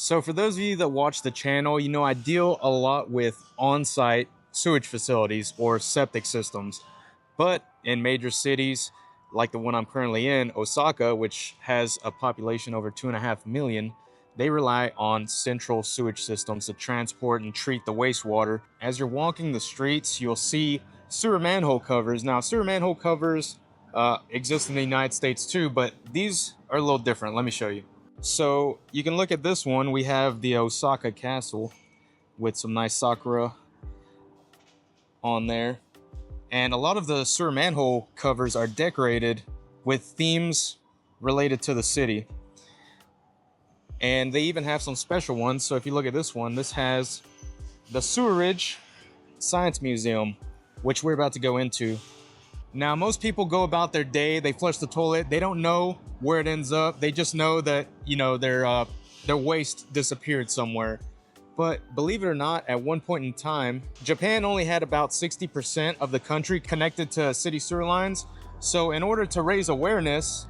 So for those of you that watch the channel, you know I deal a lot with on-site sewage facilities or septic systems. But in major cities like the one I'm currently in, Osaka, which has a population over 2.5 million, they rely on central sewage systems to transport and treat the wastewater. As you're walking the streets, you'll see sewer manhole covers. Now, sewer manhole covers exist in the United States too, but these are a little different. Let me show you. So you can look at this one. We have the Osaka Castle with some nice sakura on there. And a lot of the sewer manhole covers are decorated with themes related to the city. And they even have some special ones. So if you look at this one, this has the Sewerage Science Museum, which we're about to go into. Now, most people go about their day, they flush the toilet, they don't know where it ends up. They just know that, you know, their waste disappeared somewhere. But believe it or not, at one point in time, Japan only had about 60% of the country connected to city sewer lines. So in order to raise awareness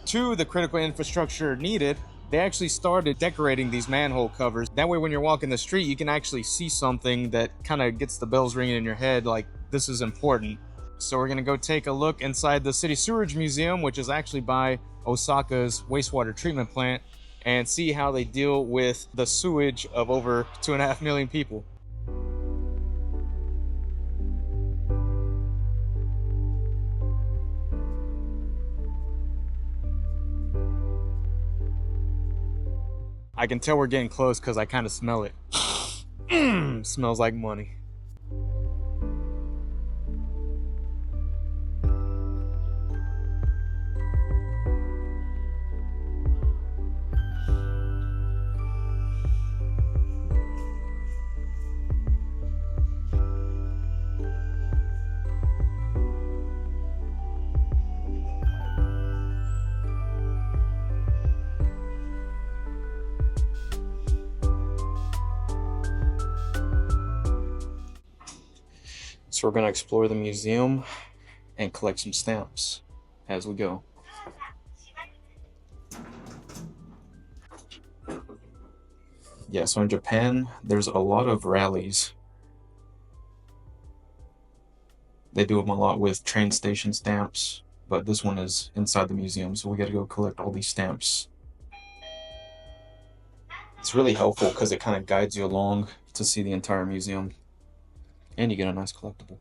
to the critical infrastructure needed, they actually started decorating these manhole covers. That way, when you're walking the street, you can actually see something that kind of gets the bells ringing in your head, like this is important. So we're gonna go take a look inside the City Sewerage Museum, which is actually by Osaka's wastewater treatment plant, and see how they deal with the sewage of over 2.5 million people. I can tell we're getting close because I kind of smell it. Smells like money. So we're going to explore the museum and collect some stamps as we go. Yeah, so in Japan, there's a lot of rallies. They do them a lot with train station stamps, but this one is inside the museum, so we got to go collect all these stamps. It's really helpful because it kind of guides you along to see the entire museum, and you get a nice collectible.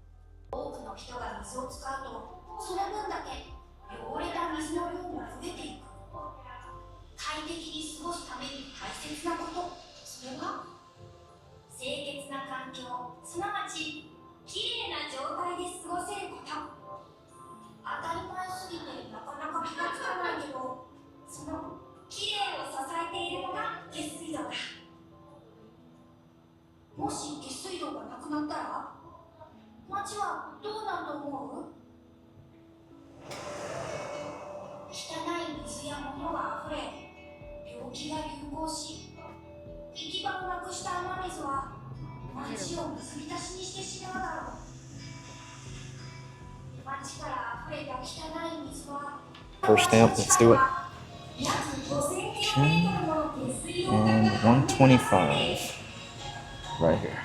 First stamp, let's do it. Okay. And 125 right here.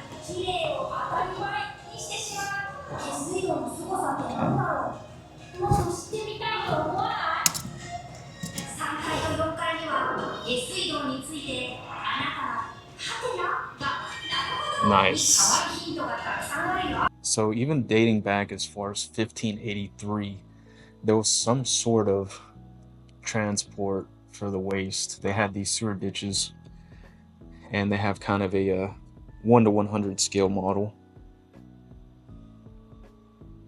Nice. So even dating back as far as 1583, there was some sort of transport for the waste. They had these sewer ditches, and they have kind of a 1 to 100 scale model.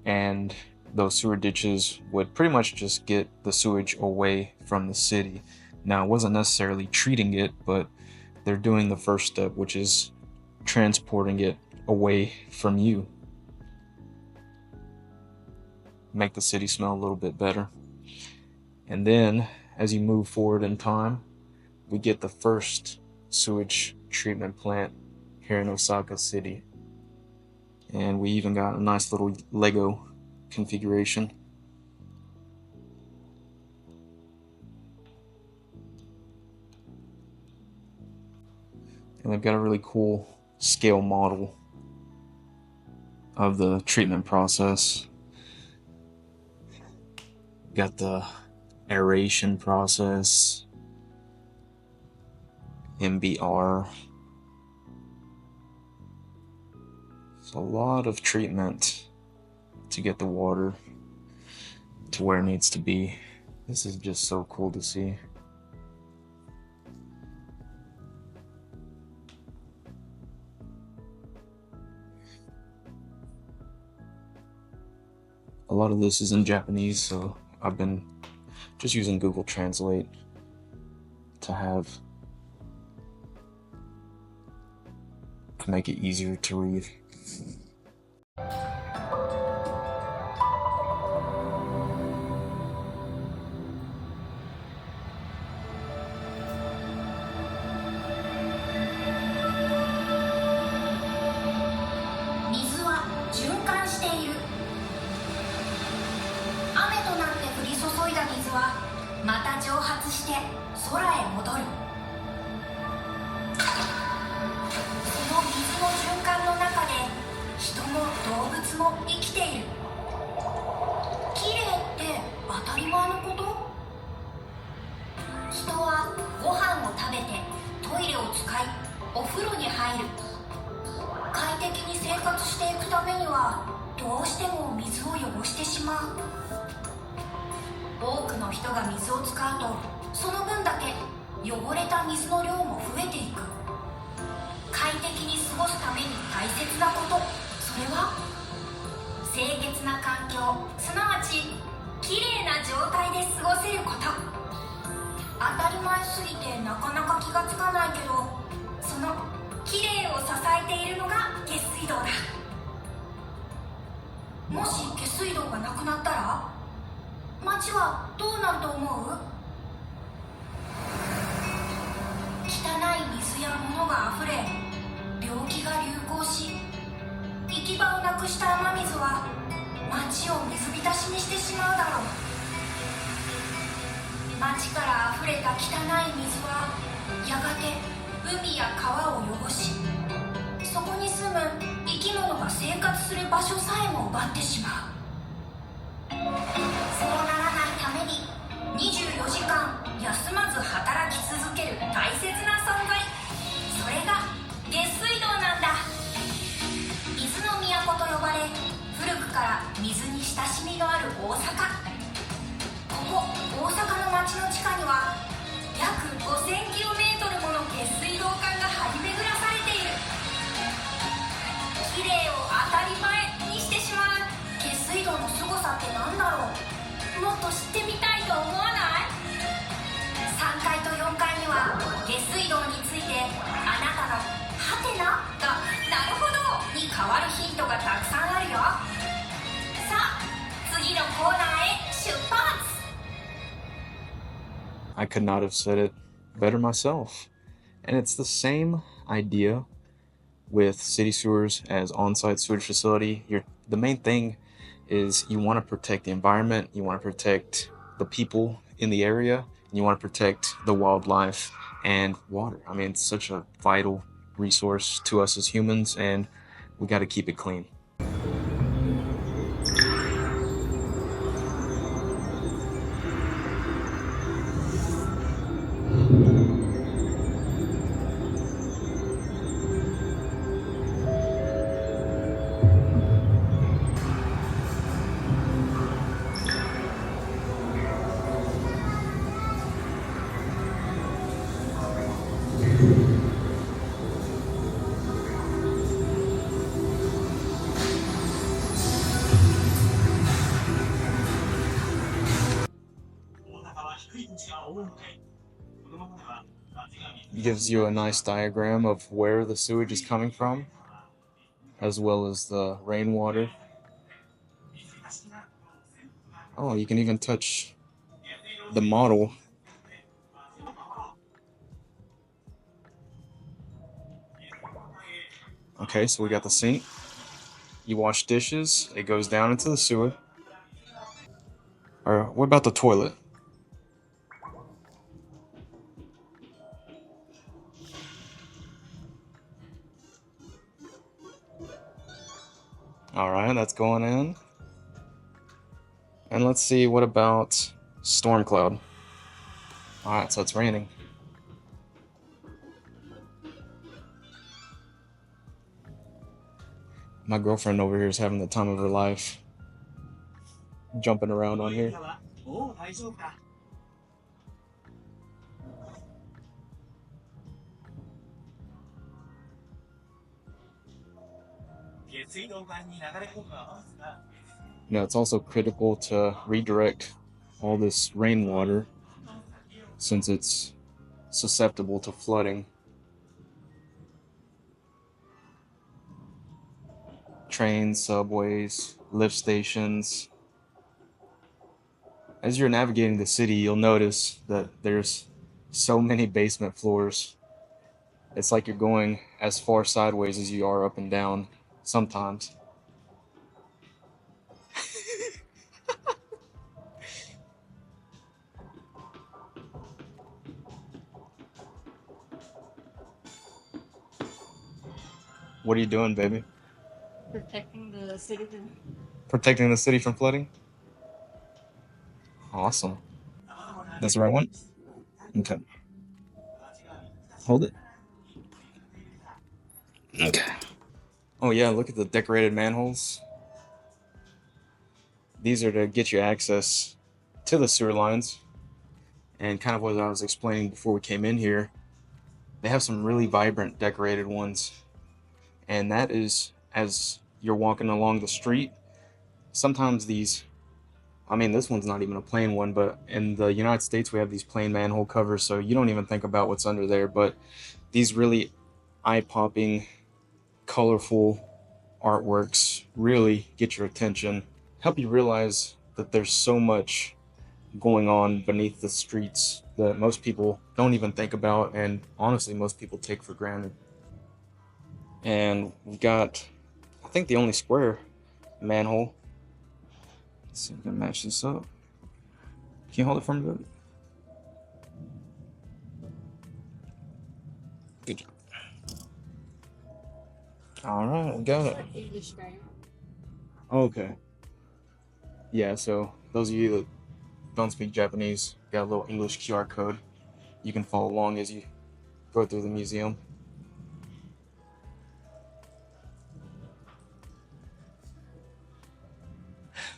And those sewer ditches would pretty much just get the sewage away from the city. Now, it wasn't necessarily treating it, but they're doing the first step, which is transporting it away from you. Make the city smell a little bit better. And then, as you move forward in time, we get the first sewage treatment plant here in Osaka City. And we even got a nice little Lego configuration. And they've got a really cool scale model of the treatment process. Got the aeration process, MBR. It's a lot of treatment to get the water to where it needs to be. This is just so cool to see. A lot of this is in Japanese, so I've been just using Google Translate to make it easier to read.多くの人が水を使うと、その分だけ汚れた水の量も増えていく。快適に過ごすために大切なこと、それは清潔な環境、すなわちきれいな状態で過ごせること。当たり前すぎてなかなか気がつかないけど、そのきれいを支えているのが下水道だ。もし下水道がなくなったら街はどうなると思う？汚い水や物があふれ、病気が流行し、行き場をなくした雨水は街を水浸しにしてしまうだろう。街からあふれた汚い水はやがて海や川を汚し、そこに住む生き物が生活する場所さえも奪ってしまう。そうならないために24時間休まず働き続ける大切な存在、それが下水道なんだ。水の都と呼ばれ、古くから水に親しみのある大阪。ここ大阪の街の地下には約 5000km もの下水道管が張り巡らされている。きれいを当たり前にしてしまう下水道の凄さって何だろう。もっと知ってみたいと思わない？ 3 階と4階には下水道についてあなたのハテナがなるほどに変わるヒントがたくさんあるよ。さあ次のコーナーへ出発。I could not have said it better myself. And it's the same idea with city sewers as on-site sewage facility. The main thing is you want to protect the environment, you want to protect the people in the area, and you want to protect the wildlife and water. I mean, it's such a vital resource to us as humans, and we got to keep it clean. Gives you a nice diagram of where the sewage is coming from, as well as the rainwater. Oh, you can even touch the model. Okay, so we got the sink. You wash dishes, it goes down into the sewer. Or what about the toilet? All right, that's going in. And let's see, what about storm cloud? All right, so it's raining. My girlfriend over here is having the time of her life, jumping around on here. Now, it's also critical to redirect all this rainwater since it's susceptible to flooding. Trains, subways, lift stations. As you're navigating the city, you'll notice that there's so many basement floors. It's like you're going as far sideways as you are up and down sometimes. What are you doing, baby? Protecting the city. Protecting the city from flooding? Awesome. That's the right one? Okay. Hold it. Okay. Oh yeah, look at the decorated manholes. These are to get you access to the sewer lines. And kind of what I was explaining before we came in here, they have some really vibrant decorated ones. And that is as you're walking along the street. Sometimes these, I mean, this one's not even a plain one, but in the United States we have these plain manhole covers, so you don't even think about what's under there. But these really eye-popping, colorful artworks really get your attention, help you realize that there's so much going on beneath the streets that most people don't even think about, and honestly most people take for granted. And we've got, I think, the only square manhole. Let's see if we can match this up. Can you hold it for me, baby? Good job. All right, we got it. Okay. Yeah, so those of you that don't speak Japanese, got a little English QR code. You can follow along as you go through the museum.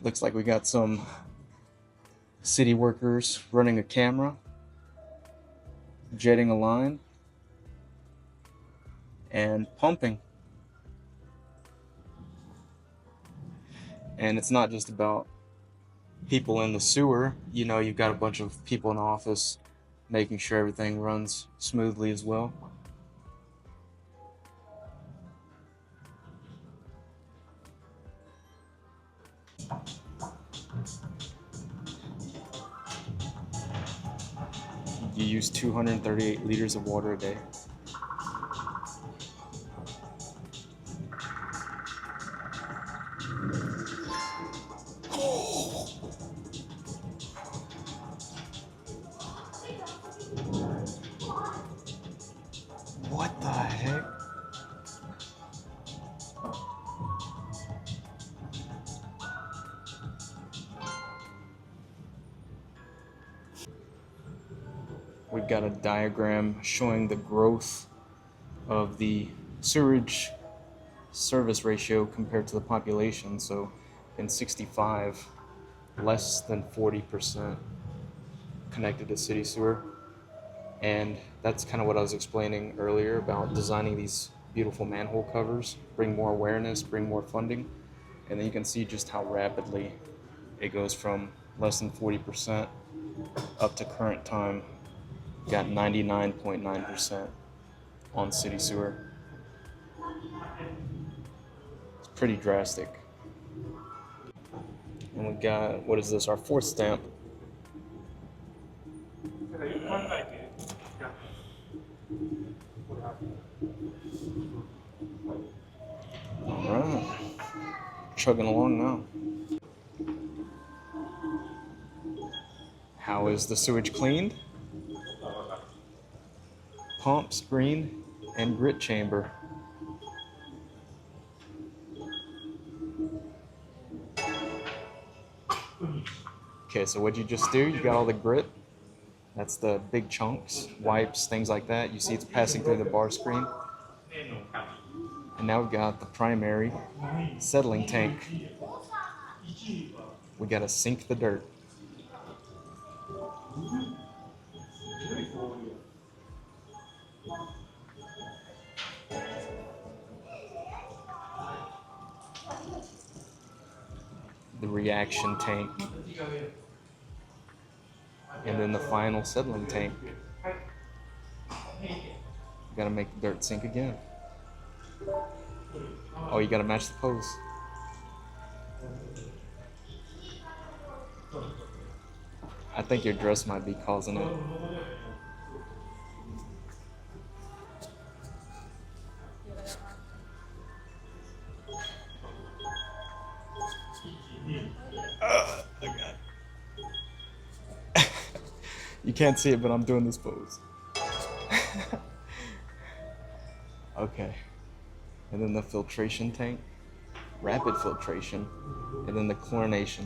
Looks like we got some city workers running a camera, jetting a line, and pumping. And it's not just about people in the sewer. You know, you've got a bunch of people in the office making sure everything runs smoothly as well. You use 238 liters of water a day. What the heck? We've got a diagram showing the growth of the sewerage service ratio compared to the population. So in 65, less than 40% connected to city sewer. And that's kind of what I was explaining earlier about designing these beautiful manhole covers, bring more awareness, bring more funding. And then you can see just how rapidly it goes from less than 40% up to current time. Got 99.9% on city sewer. It's pretty drastic. And we got, what is this, our fourth stamp. Alright, chugging along now. How is the sewage cleaned? Pump, screen, and grit chamber. Okay, so what'd you just do? You got all the grit. That's the big chunks, wipes, things like that. You see it's passing through the bar screen. And now we've got the primary settling tank. We gotta sink the dirt. The reaction tank. And then the final settling tank. You gotta make the dirt sink again. Oh, you gotta match the pose. I think your dress might be causing it. You can't see it, but I'm doing this pose. Okay. And then the filtration tank, rapid filtration, and then the chlorination.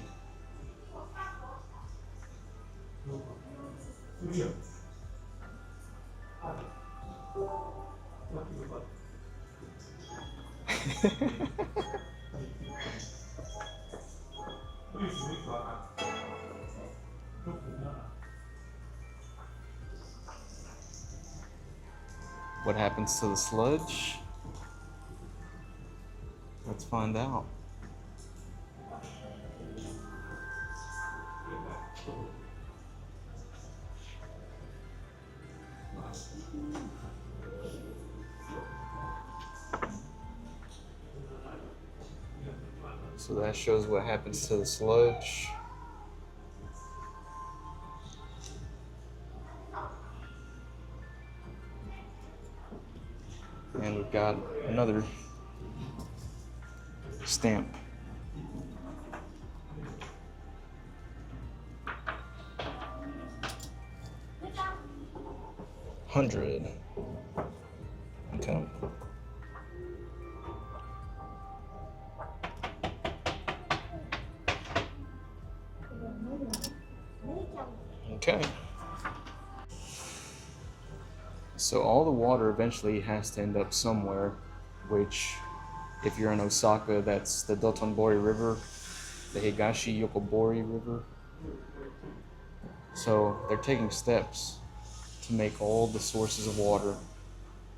What happens to the sludge? Let's find out. So that shows what happens to the sludge. And we've got another stamp. $100. Okay. Okay. So all the water eventually has to end up somewhere, which if you're in Osaka, that's the Dotonbori River, the Higashi Yokobori River. So they're taking steps to make all the sources of water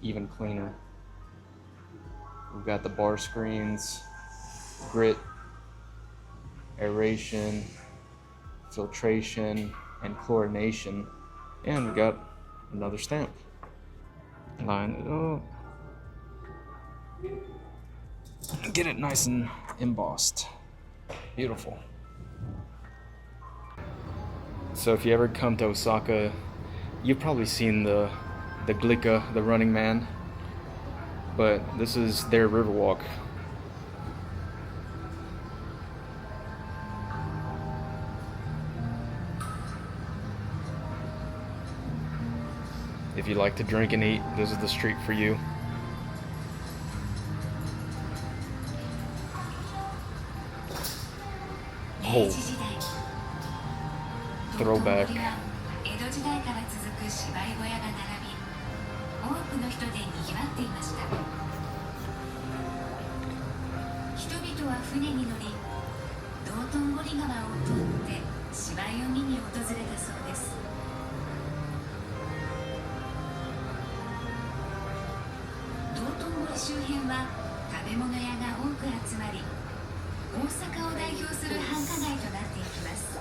even cleaner. We've got the bar screens, grit, aeration, filtration, and chlorination, and we got another stamp. Line it up. Get it nice and embossed. Beautiful. So if you ever come to Osaka, you've probably seen the Glicka, the Running Man, but this is their Riverwalk. If you like to drink and eat, this is the street for you. Oh, throwback. 周辺は食べ物屋が多く集まり、大阪を代表する繁華街となっていきます。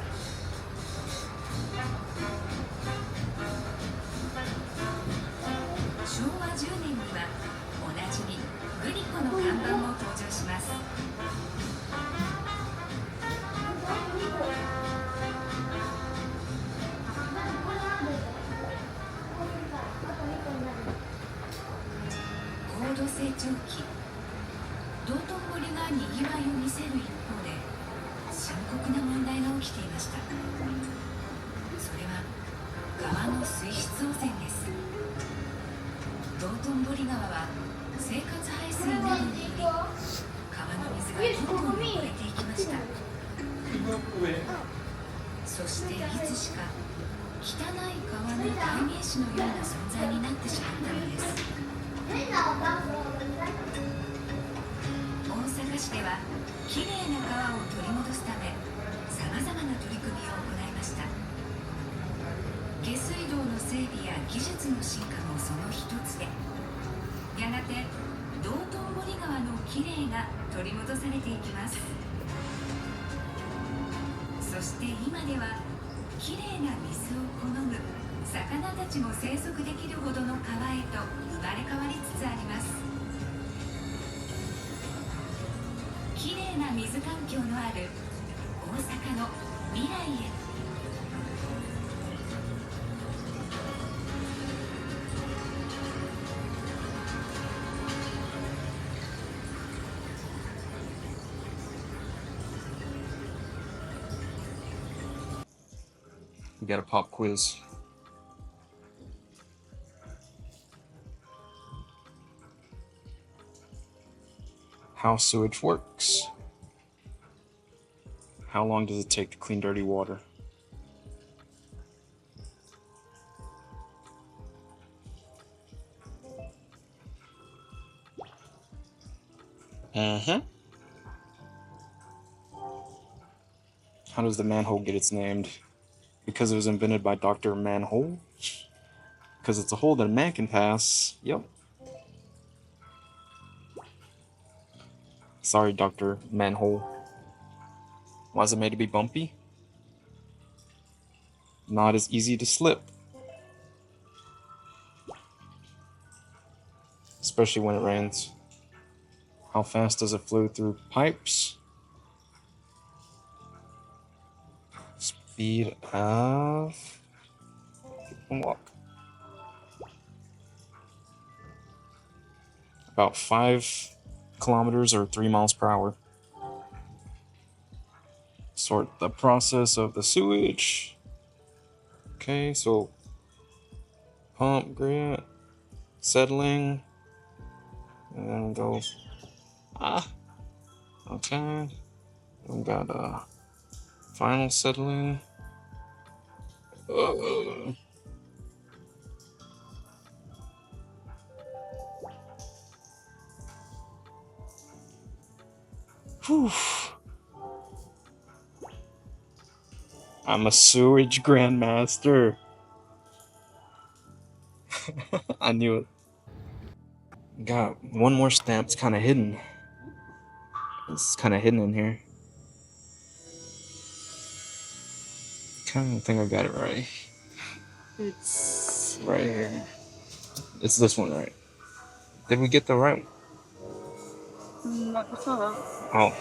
昭和10年にはおなじみグリコの看板も登場します。高度成長期、道頓堀がにぎわいを見せる一方で深刻な問題が起きていました。それは川の水質汚染です。道頓堀川は生活排水などにより川の水がどんどん汚れていきました。そし子のような存在になってしまったのです。大阪市ではきれいな川を取り戻すためさまざまな取り組みを行いました。下水道の整備や技術の進化もその一つで、やがて道頓堀川のきれいが取り戻されていきます。そして今ではきれいな水を好む魚たちも生息できるほどの川へと生まれ変わりつつあります。きれいな水環境のある大阪の未来へ。We got a pop quiz. How sewage works. How long does it take to clean dirty water? How does the manhole get its name? Because it was invented by Dr. Manhole? Because it's a hole that a man can pass. Yep. Sorry, Dr. Manhole. Why is it made to be bumpy? Not as easy to slip. Especially when it rains. How fast does it flow through pipes? Speed of... walk. About 5 kilometers or 3 miles per hour. Sort the process of the sewage. Okay, so pump, grit, settling, and then go. Okay. We got final settling. Whew. I'm a sewage grandmaster. I knew it. Got one more stamp. It's kind of hidden. It's kind of hidden in here. Kind of think I got it right. It's Right here. It's this one, right? Did we get the right one? Oh.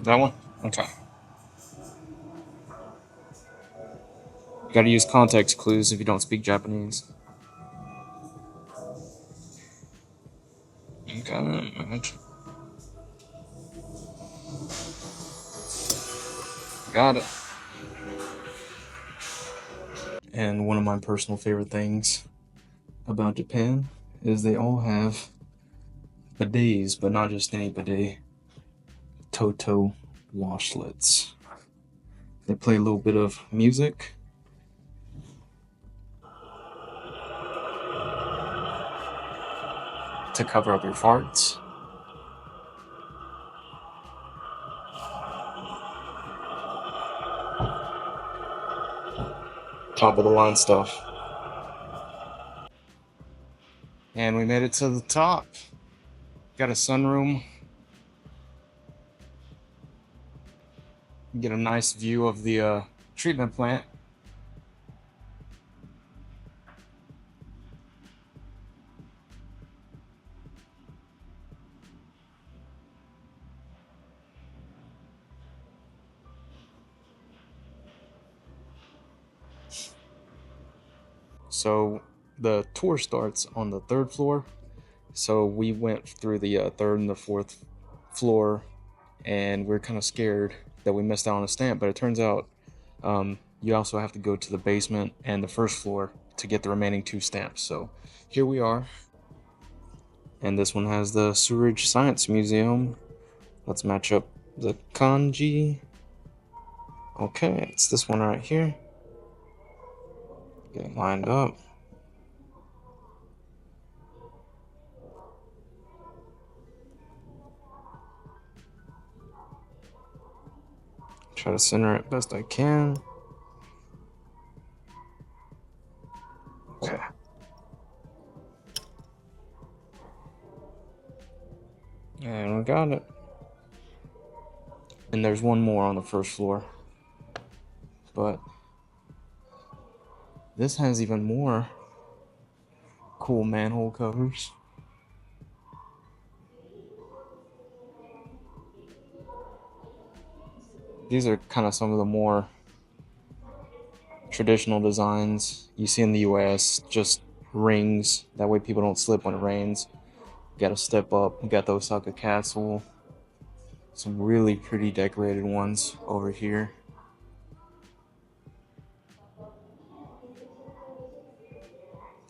That one? Okay. You gotta use context clues if you don't speak Japanese. Okay. Got it. And one of my personal favorite things about Japan is they all have bidets, but not just any bidet. Toto washlets. They play a little bit of music. To cover up your farts. Top of the line stuff. And we made it to the top. Got a sunroom. Get a nice view of the treatment plant. So the tour starts on the 3rd floor. So we went through the 3rd and the 4th floor, and we're kind of scared that we missed out on a stamp. But it turns out you also have to go to the basement and the 1st floor to get the remaining 2 stamps. So here we are. And this one has the Sewerage Science Museum. Let's match up The kanji. Okay, it's this one right here. Get it lined up. Try to center it best I can. Okay. And we got it. And there's one more on the first floor. But this has even more cool manhole covers. These are kind of some of the more traditional designs you see in the US, just rings. That way people don't slip when it rains. You gotta step up. We got the Osaka Castle. Some really pretty decorated ones over here.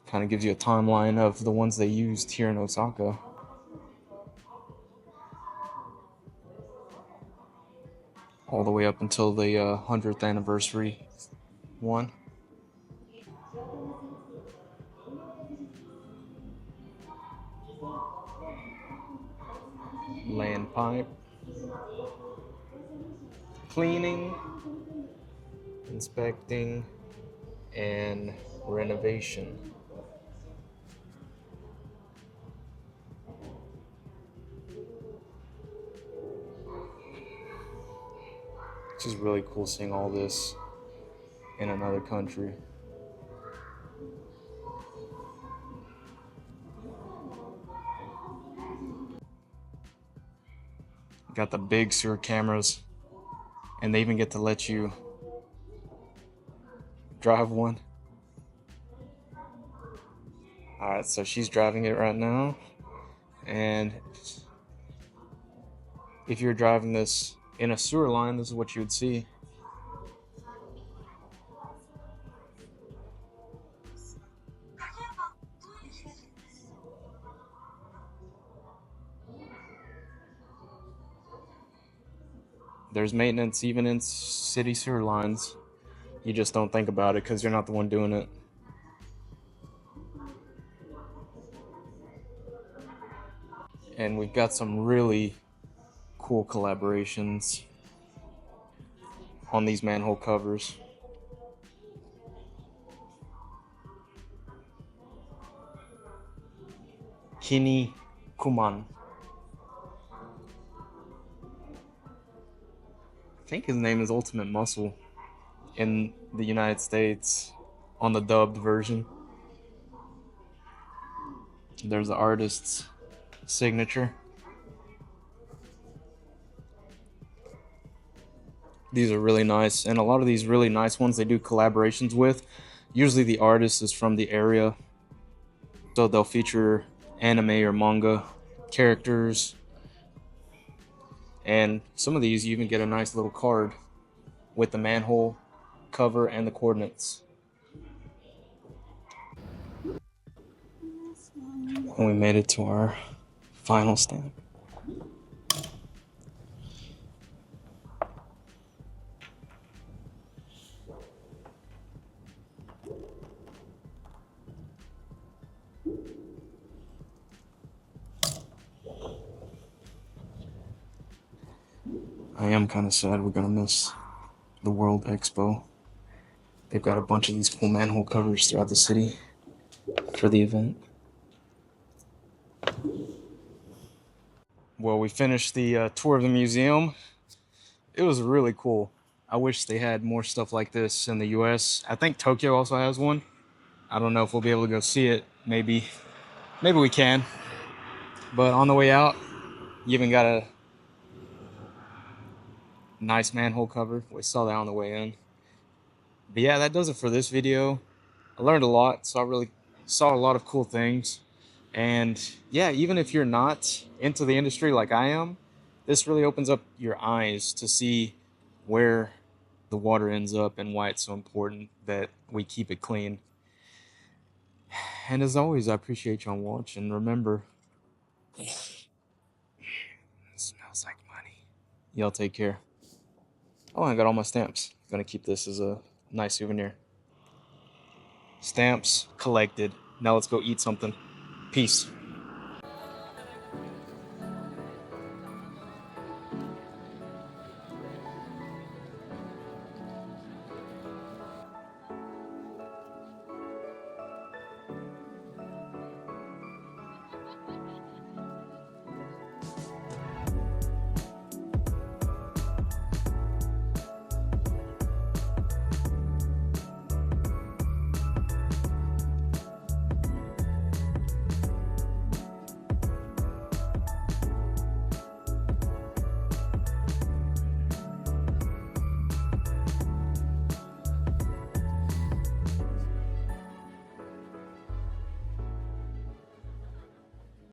Kind of gives you a timeline of the ones they used here in Osaka. All the way up until the 100th anniversary one. Land pipe. Cleaning, inspecting, and renovation. It's just really cool seeing all this in another country. Got the big sewer cameras, and they even get to let you drive one. Alright, so she's driving it right now, and if you're driving this in a sewer line, this is what you would see. There's maintenance even in city sewer lines. You just don't think about it because you're not the one doing it. And we've got some really cool collaborations on these manhole covers. Kini Kuman. I think his name is Ultimate Muscle in the United States on the dubbed version. There's the artist's signature. These are really nice, and a lot of these really nice ones they do collaborations with. Usually the artist is from the area, so they'll feature anime or manga characters. And some of these you even get a nice little card with the manhole cover and the coordinates. And we made it to our final stamp. I am kind of sad we're gonna miss the World Expo. They've got a bunch of these cool manhole covers throughout the city for the event. Well, we finished the tour of the museum. It was really cool. I wish they had more stuff like this in the US. I think Tokyo also has one. I don't know if we'll be able to go see it. Maybe we can. But on the way out, you even got a nice manhole cover. We saw that on the way in. But yeah, that does it for this video. I learned a lot, so I really saw a lot of cool things. And yeah, even if you're not into the industry like I am, this really opens up your eyes to see where the water ends up and why it's so important that we keep it clean. And as always, I appreciate y'all watching. Remember, it smells like money. Y'all take care. Oh, I got all my stamps. Gonna keep this as a nice souvenir. Stamps collected. Now let's go eat something. Peace.